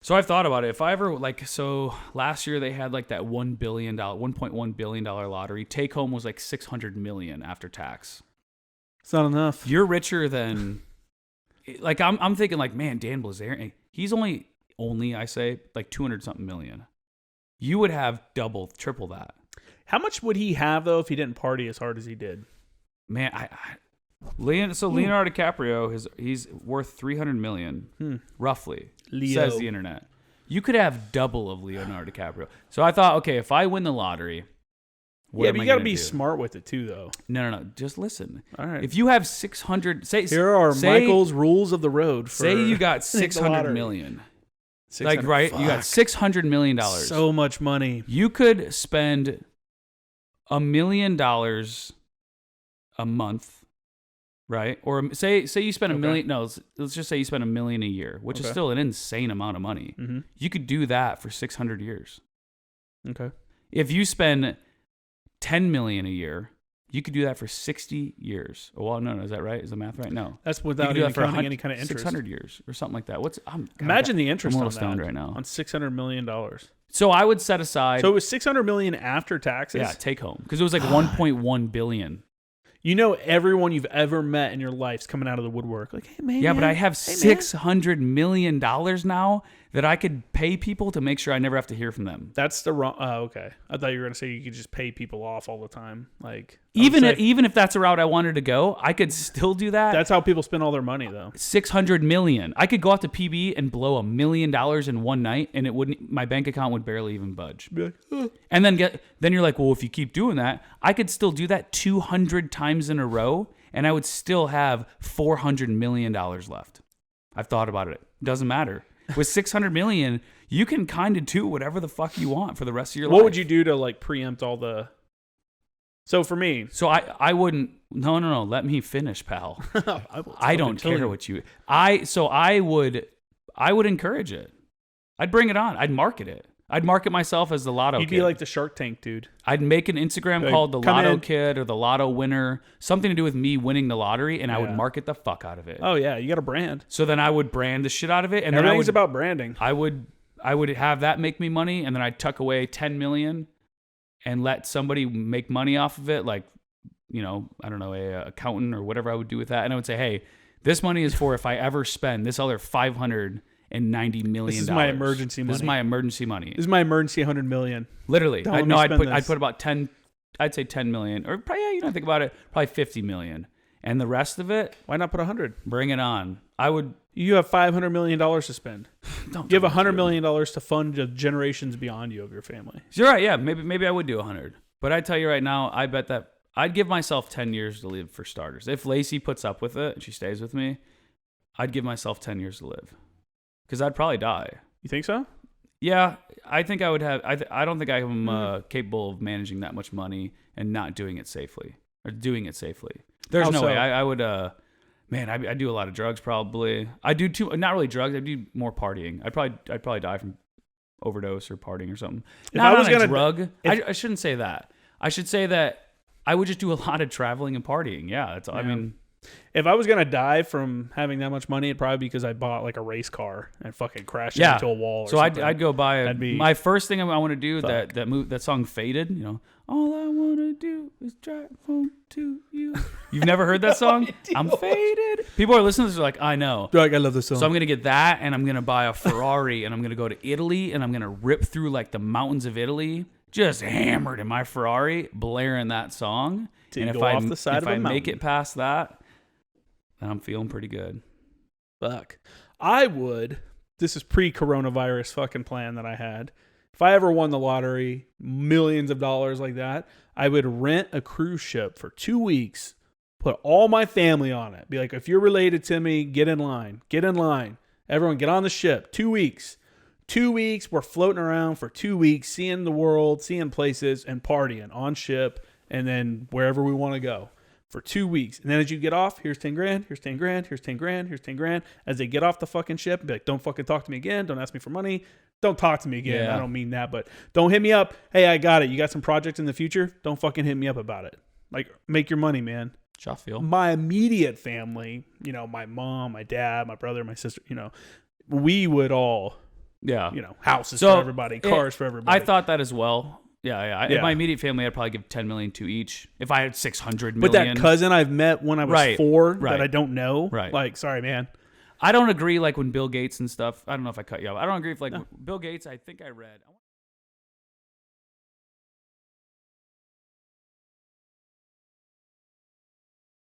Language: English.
So I've thought about it. If I ever so last year they had like that $1.1 billion lottery. Take home was like 600 million after tax. It's not enough. You're richer than, like I'm thinking like, man, Dan Bilzerian, he's only I say like 200 something million. You would have double, triple that. How much would he have though if he didn't party as hard as he did? Man, Leonardo DiCaprio, he's worth 300 million, roughly. Says the internet. You could have double of Leonardo DiCaprio. So I thought, okay, if I win the lottery, what am but I you got to gonna be do? smart with it too, though. No. Just listen. All right. If you have 600, here are Michael's rules of the road. Say you got 600 million. 600, like, right? fuck. You got $600 million. So much money. You could spend $1 million a month. Right? Or say you spend $1 million. No, let's just say you spend $1 million a year, which is still an insane amount of money. Mm-hmm. You could do that for 600 years. Okay. If you spend $10 million a year, you could do that for 60 years. Well, no, is that right? Is the math right? No. That's without even counting any kind of interest. 600 years or something like that. Imagine the interest I'm a on little stoned that right now. on $600 million. So I would set aside. So it was $600 million after taxes. Yeah, take home, because it was like 1.1 billion. You know, everyone you've ever met in your life's coming out of the woodwork. Like, hey, man. Yeah, but I have $600 million now that I could pay people to make sure I never have to hear from them. That's the wrong. Oh, okay. I thought you were going to say you could just pay people off all the time. Like, even if that's a route I wanted to go, I could still do that. That's how people spend all their money, though. 600 million. I could go out to PB and blow $1 million in one night, and my bank account would barely even budge. Be like, oh. And then you're like, well, if you keep doing that, I could still do that 200 times in a row, and I would still have $400 million left. I've thought about it. Doesn't matter. With 600 million, you can kind of do whatever the fuck you want for the rest of your life. What would you do to like preempt all the? So for me, I wouldn't. No. Let me finish, pal. I don't care what you. I would encourage it. I'd bring it on. I'd market it. I'd market myself as the Lotto You'd Kid. be like the Shark Tank dude. I'd make an Instagram called the Lotto Kid or the Lotto Winner, something to do with me winning the lottery, and I would market the fuck out of it. Oh yeah, you got a brand. So then I would brand the shit out of it, and everything's then about branding. I would have that make me money, and then I'd tuck away 10 million and let somebody make money off of it, like, you know, I don't know, a accountant or whatever I would do with that, and I would say, hey, this money is for if I ever spend this other $590 million. This is my emergency money. This is my emergency money. This is my emergency $100 million. Literally, I'd put about 10. I'd say 10 million, or probably, you know, think about it, probably 50 million, and the rest of it, why not put 100? Bring it on. I would. You have $500 million to spend. You have $100 million to fund the generations beyond you of your family. You're right. Yeah, maybe I would do 100, but I tell you right now, I bet that I'd give myself 10 years to live for starters. If Lacey puts up with it and she stays with me, I'd give myself 10 years to live, because I'd probably die. You think so? Yeah, I think I would have. I don't think I'm capable of managing that much money and not doing it safely, or doing it safely. There's no way. I would. Man, I do a lot of drugs probably. I do too. Not really drugs. I do more partying. I'd probably die from overdose or partying or something. If I was on a gonna drug, I shouldn't say that. I should say that I would just do a lot of traveling and partying. Yeah, that's. Yeah. I mean. If I was gonna die from having that much money, it'd probably be because I bought like a race car and fucking crashed into a wall. Or something. I'd go buy my first thing I want to do. That song Faded. You know, all I want to do is drive home to you. You've never heard that song? I'm faded. People are listening to this. Are like, I know. Like, I love this song. So I'm gonna get that, and I'm gonna buy a Ferrari, and I'm gonna go to Italy, and I'm gonna rip through like the mountains of Italy, just hammered in my Ferrari, blaring that song. And if I make it past that, then I'm feeling pretty good. Fuck. I would. This is pre-coronavirus fucking plan that I had. If I ever won the lottery, millions of dollars like that, I would rent a cruise ship for 2 weeks, put all my family on it. Be like, if you're related to me, get in line. Get in line. Everyone get on the ship. 2 weeks. 2 weeks. We're floating around for 2 weeks, seeing the world, seeing places, and partying on ship, and then wherever we want to go. For 2 weeks. And then as you get off, here's 10 grand, here's 10 grand, here's 10 grand, here's 10 grand. As they get off the fucking ship, be like, don't fucking talk to me again. Don't ask me for money. Don't talk to me again. Yeah. I don't mean that, but don't hit me up. Hey, I got it. You got some projects in the future? Don't fucking hit me up about it. Like, make your money, man. Sheffield. My immediate family, you know, my mom, my dad, my brother, my sister, you know, we would all Yeah. Houses So, for everybody, cars for everybody. I thought that as well. Yeah. In my immediate family, I'd probably give 10 million to each. If I had 600 million. But that cousin I've met when I was 4 that I don't know. Right. Like, sorry, man. I don't agree. Like when Bill Gates and stuff. I don't know if I cut you off. I don't agree if Bill Gates. I think I read.